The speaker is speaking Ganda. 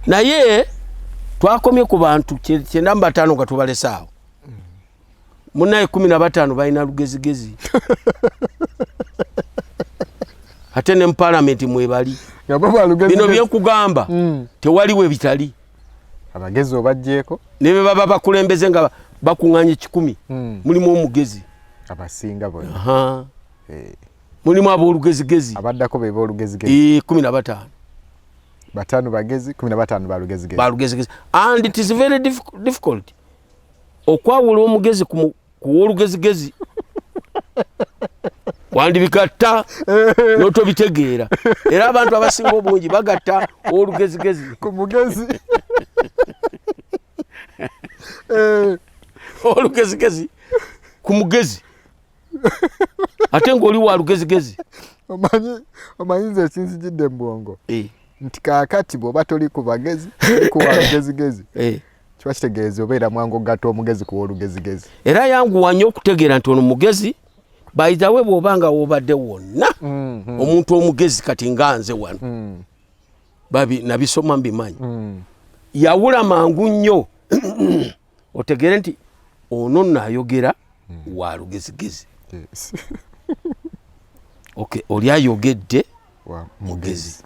naye twakomye ku bantu 95 nga tubalesaawo munaye 15 balina lugezigezi ate ne mu parliament mwebali bino byekugamba tewaliwe bitali abagezi obajjeeko ne baba bakulembeze nga bakuŋŋanya 10 mulimu omugezi abasinga bonna mulimu ab'olugezigezi abaddako be b'olugezigezi 15 batano bagezi 15 balugezigezi and it is very difficult okwawula omugezi ku olugezigezi wandibikatta n'otobitegeera era abantu abasinga obungi bagatta olugezigezi ku mugezi olugezigezi ku mugezi ate ng'oli wa lugezigezi omanyi nze ekinzijidde mu bwongo nti kaakati bw'oba toli ku bagezi ku wa lugezigezi kiba kitegeeza obeera mwangu ogatta omugezi ku w'olugezigezi era yanguwa nnyo okutegeera nti ono mugezi bayitawe bw'obanga wobadde wonna omuntu omugezi kati nga nze wano nabisoma mbimanyi yawula mangu nnyo otegere nti ono naayogera wa lugezigezi oli ayogedde mugezi